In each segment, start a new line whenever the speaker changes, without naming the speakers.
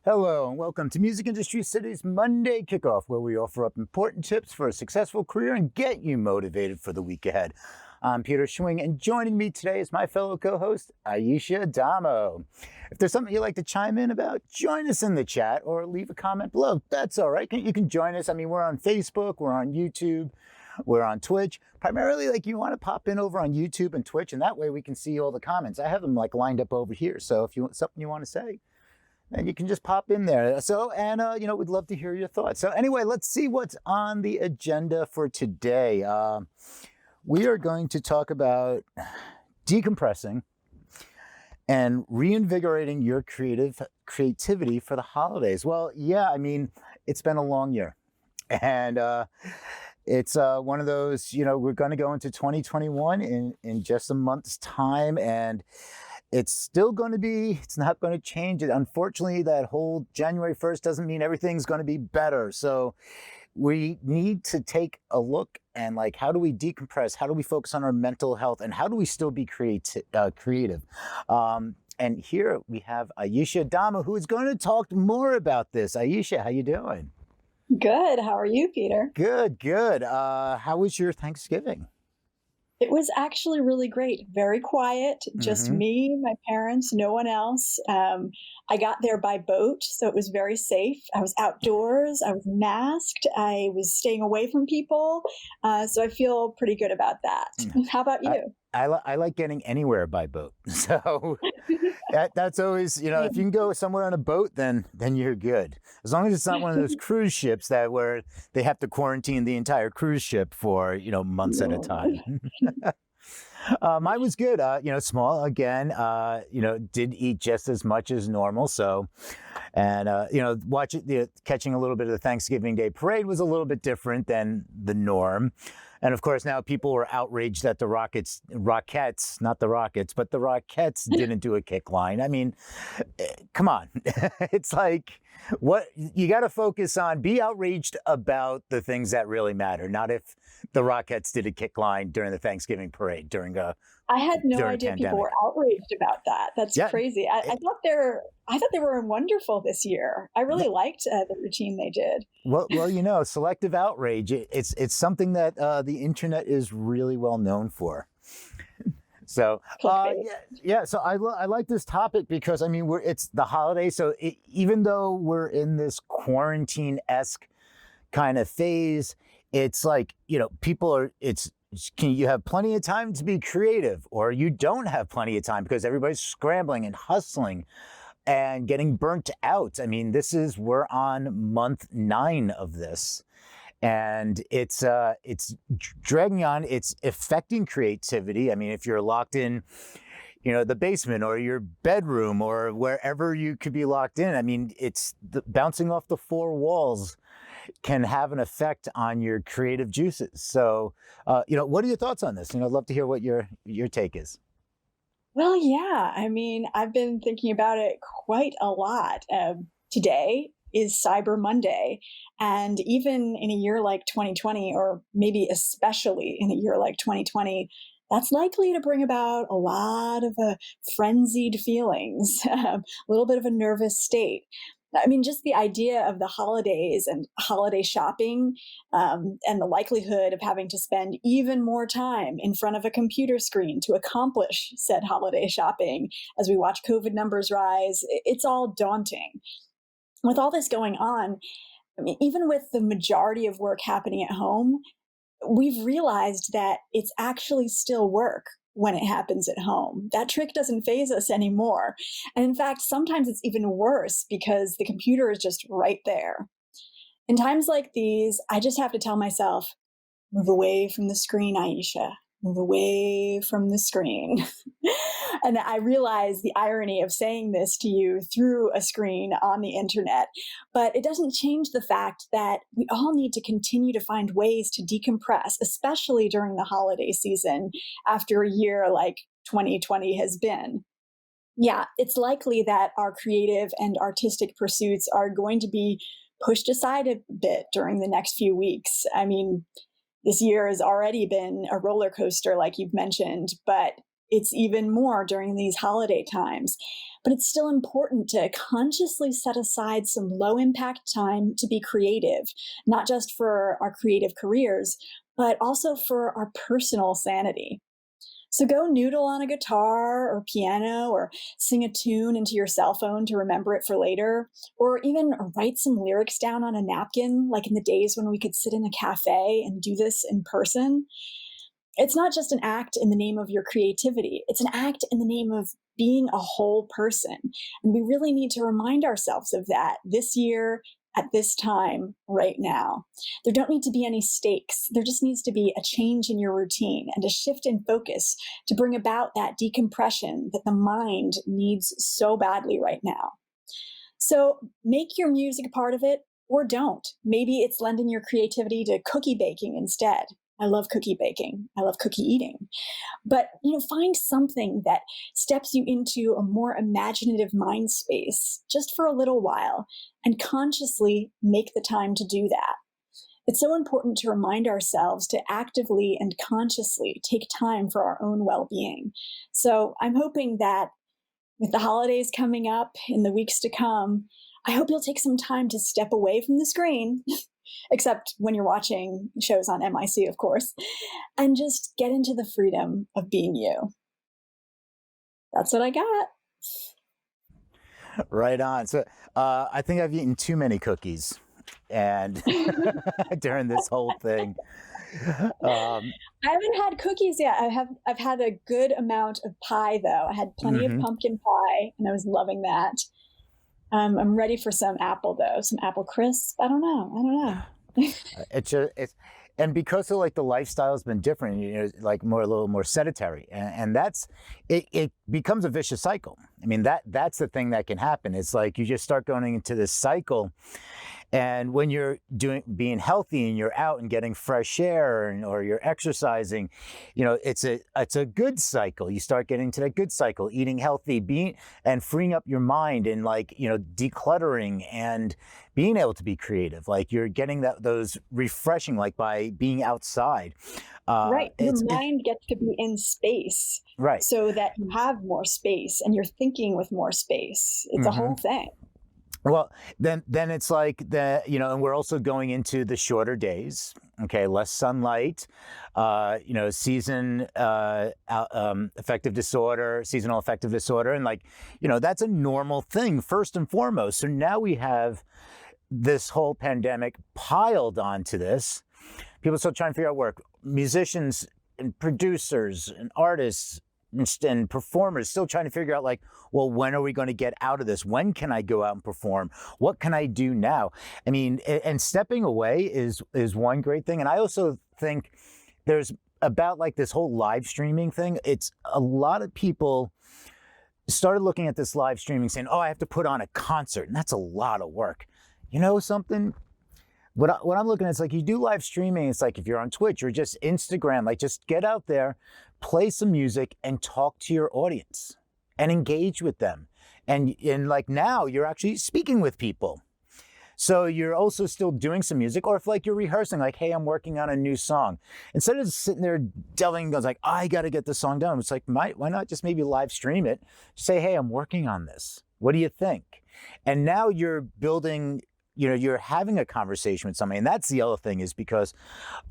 Hello and welcome to Music Industry City's Monday Kickoff, where we offer up important tips for a successful career and get you motivated for the week ahead. I'm Peter Schwing, and joining me today is my fellow co-host, Ayesha Damo. If there's something you'd like to chime in about, join us in the chat or leave a comment below. That's all right. You can join us. I mean, we're on Facebook, we're on YouTube, we're on Twitch. Primarily, you want to pop in over on YouTube and Twitch, and that way we can see all the comments. I have them lined up over here. So if you want something you want to say, and you can just pop in there. So, and we'd love to hear your thoughts. So anyway, let's see what's on the agenda for today. We are going to talk about decompressing and reinvigorating your creativity for the holidays. Well, yeah, I mean, it's been a long year, and it's one of those, we're going to go into 2021 in just a month's time, and it's not going to change. Unfortunately, that whole January 1st doesn't mean everything's going to be better. So we need to take a look and how do we decompress? How do we focus on our mental health? And how do we still be creative? And here we have Ayesha Dama, who is going to talk more about this. Ayesha, how you doing?
Good. How are you, Peter?
Good. How was your Thanksgiving?
It was actually really great. Very quiet, just me, my parents, no one else. I got there by boat, so it was very safe. I was outdoors. I was masked. I was staying away from people. So I feel pretty good about that. How about you?
I like getting anywhere by boat. So that's always, if you can go somewhere on a boat, then you're good. As long as it's not one of those cruise ships where they have to quarantine the entire cruise ship for, months at a time. Mine was good, small again, did eat just as much as normal. So, and, catching a little bit of the Thanksgiving Day parade was a little bit different than the norm. And of course, now people were outraged that the Rockettes, not the Rockets, but the Rockettes didn't do a kick line. I mean, come on. It's what you got to focus on, be outraged about the things that really matter, not if the Rockettes did a kick line during the Thanksgiving parade
I had no idea
pandemic.
People were outraged about that. That's crazy. I thought they were wonderful this year. I really liked the routine they did.
Well, selective outrage. It's something that the internet is really well known for. So So I like this topic because it's the holiday. So even though we're in this quarantine-esque kind of phase, it's you have plenty of time to be creative, or you don't have plenty of time because everybody's scrambling and hustling and getting burnt out. I mean, we're on month 9 of this, and it's dragging on. It's affecting creativity. I mean, if you're locked in, the basement or your bedroom or wherever you could be locked in, I mean, it's bouncing off the 4 walls can have an effect on your creative juices. So, what are your thoughts on this? I'd love to hear what your take is.
Well, yeah. I mean, I've been thinking about it quite a lot. Today is Cyber Monday. And even in a year like 2020, or maybe especially in a year like 2020, that's likely to bring about a lot of frenzied feelings, a little bit of a nervous state. I mean, just the idea of the holidays and holiday shopping, and the likelihood of having to spend even more time in front of a computer screen to accomplish said holiday shopping as we watch COVID numbers rise, it's all daunting. With all this going on, I mean, even with the majority of work happening at home, we've realized that it's actually still work when it happens at home. That trick doesn't faze us anymore. And in fact, sometimes it's even worse because the computer is just right there. In times like these, I just have to tell myself, move away from the screen, Ayesha. Move away from the screen. And I realize the irony of saying this to you through a screen on the internet, but it doesn't change the fact that we all need to continue to find ways to decompress, especially during the holiday season after a year like 2020 has been. Yeah, it's likely that our creative and artistic pursuits are going to be pushed aside a bit during the next few weeks. I mean, this year has already been a roller coaster, like you've mentioned, but it's even more during these holiday times. But it's still important to consciously set aside some low impact time to be creative, not just for our creative careers, but also for our personal sanity. So go noodle on a guitar or piano, or sing a tune into your cell phone to remember it for later, or even write some lyrics down on a napkin, like in the days when we could sit in a cafe and do this in person. It's not just an act in the name of your creativity, it's an act in the name of being a whole person. And we really need to remind ourselves of that this year, at this time, right now. There don't need to be any stakes. There just needs to be a change in your routine and a shift in focus to bring about that decompression that the mind needs so badly right now. So make your music a part of it, or don't. Maybe it's lending your creativity to cookie baking instead. I love cookie baking. I love cookie eating. But, find something that steps you into a more imaginative mind space just for a little while, and consciously make the time to do that. It's so important to remind ourselves to actively and consciously take time for our own well-being. So I'm hoping that with the holidays coming up in the weeks to come, I hope you'll take some time to step away from the screen, except when you're watching shows on MIC, of course, and just get into the freedom of being you. That's what I got.
Right on. So I think I've eaten too many cookies and during this whole thing.
I haven't had cookies yet. I've had a good amount of pie though. I had plenty of pumpkin pie and I was loving that. I'm ready for some apple though, some apple crisp. I don't know.
And because of like the lifestyle has been different, like a little more sedentary, and that's it becomes a vicious cycle. I mean, that's the thing that can happen. It's like you just start going into this cycle. And when you're being healthy and you're out and getting fresh air or you're exercising, it's a good cycle. You start getting to that good cycle, eating healthy, and freeing up your mind and decluttering and being able to be creative. Like you're getting those refreshing, like by being outside.
Right. Your mind gets to be in space.
Right.
So that you have more space and you're thinking with more space. It's a whole thing.
Well, then it's like and we're also going into the shorter days. Okay, less sunlight. Seasonal affective disorder, and that's a normal thing first and foremost. So now we have this whole pandemic piled onto this. People still trying to figure out work. Musicians and producers and artists and performers still trying to figure out when are we going to get out of this? When can I go out and perform? What can I do now? I mean, and stepping away is one great thing. And I also think there's about this whole live streaming thing. It's a lot of people started looking at this live streaming saying, oh, I have to put on a concert. And that's a lot of work. You know something? What I'm looking at, it's like you do live streaming. It's like if you're on Twitch or just Instagram, just get out there, play some music and talk to your audience and engage with them. And now you're actually speaking with people. So you're also still doing some music, or if you're rehearsing, hey, I'm working on a new song. Instead of sitting there delving, goes I got to get this song done. It's why not just maybe live stream it? Say, hey, I'm working on this. What do you think? And now you're building, you're having a conversation with somebody. And that's the other thing is because,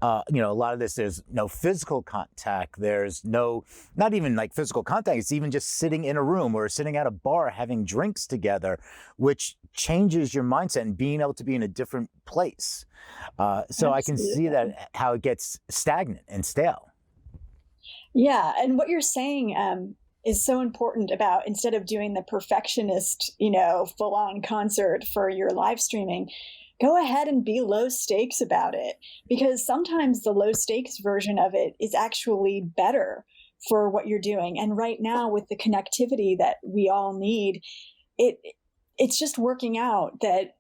a lot of this, there's no physical contact. There's not even physical contact. It's even just sitting in a room or sitting at a bar, having drinks together, which changes your mindset and being able to be in a different place. So Absolutely. I can see that how it gets stagnant and stale.
Yeah. And what you're saying, is so important about instead of doing the perfectionist, full-on concert for your live streaming, go ahead and be low stakes about it, because sometimes the low stakes version of it is actually better for what you're doing. And right now with the connectivity that we all need, it's just working out that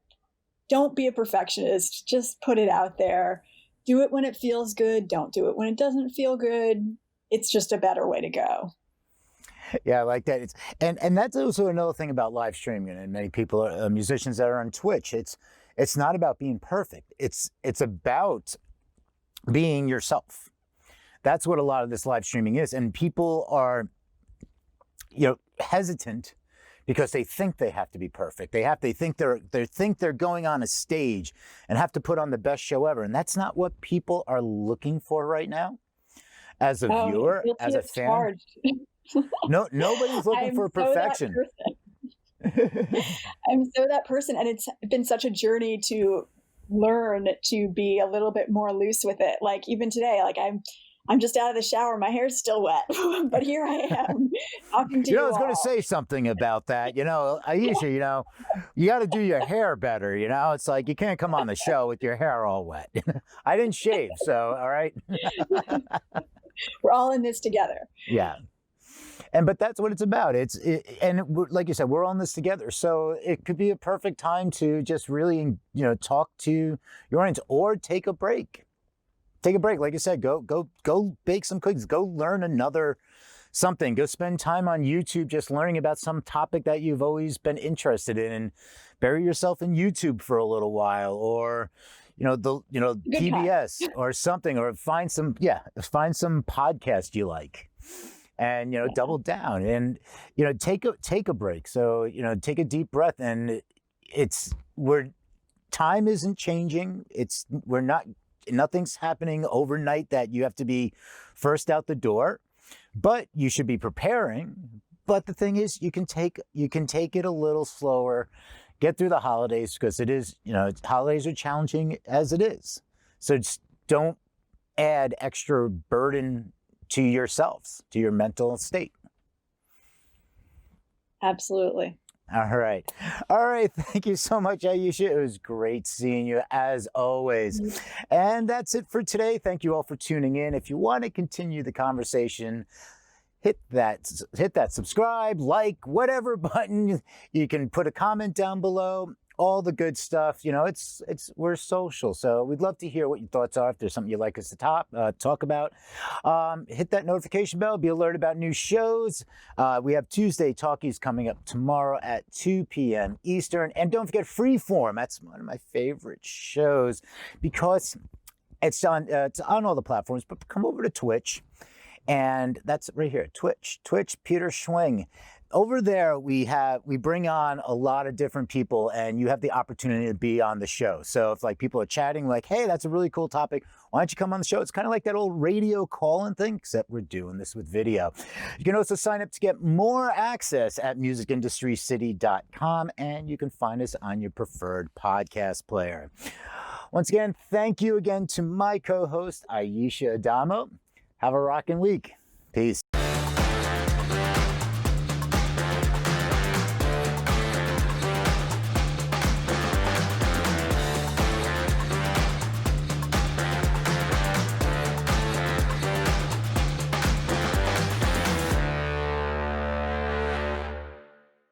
don't be a perfectionist, just put it out there. Do it when it feels good. Don't do it when it doesn't feel good. It's just a better way to go.
Yeah, I like that. And that's also another thing about live streaming, and many people are musicians that are on Twitch. It's not about being perfect. It's about being yourself. That's what a lot of this live streaming is. And people are hesitant because they think they have to be perfect. They think they're going on a stage and have to put on the best show ever. And that's not what people are looking for right now. As a viewer, as a fan, nobody's looking for perfection.
I'm so that person. And it's been such a journey to learn to be a little bit more loose with it. Like even today, like I'm just out of the shower. My hair's still wet, but here I am talking to you.
I was going to say something about that. Ayesha, you got to do your hair better. It's like you can't come on the show with your hair all wet. I didn't shave, so all right.
We're all in this together.
Yeah. But that's what it's about. Like you said, we're all in this together. So it could be a perfect time to just really, talk to your audience or take a break. Take a break. Like I said, go bake some cookies. Go learn something. Go spend time on YouTube just learning about some topic that you've always been interested in, and bury yourself in YouTube for a little while, or PBS or something, or find some podcast you like, and double down and take a break. So take a deep breath, and time isn't changing. Nothing's happening overnight that you have to be first out the door, but you should be preparing. But the thing is, you can take it a little slower, get through the holidays, because it is, holidays are challenging as it is. So just don't add extra burden to yourselves, to your mental state.
Absolutely.
All right. Thank you so much, Ayesha. It was great seeing you as always. Mm-hmm. And that's it for today. Thank you all for tuning in. If you want to continue the conversation, hit that subscribe, like, whatever button. You can put a comment down below. All the good stuff. We're social, so we'd love to hear what your thoughts are. If there's something you'd like us to talk about, hit that notification bell. Be alerted about new shows. We have Tuesday Talkies coming up tomorrow at 2 p.m. Eastern, and don't forget Freeform. That's one of my favorite shows because it's on all the platforms. But come over to Twitch, and that's right here. Twitch Peter Schwing. Over there, we bring on a lot of different people, and you have the opportunity to be on the show. So if people are chatting, like, hey, that's a really cool topic, why don't you come on the show? It's kind of like that old radio call-in thing, except we're doing this with video. You can also sign up to get more access at musicindustrycity.com, and you can find us on your preferred podcast player. Once again, thank you again to my co-host, Ayesha Adamo. Have a rocking week. Peace.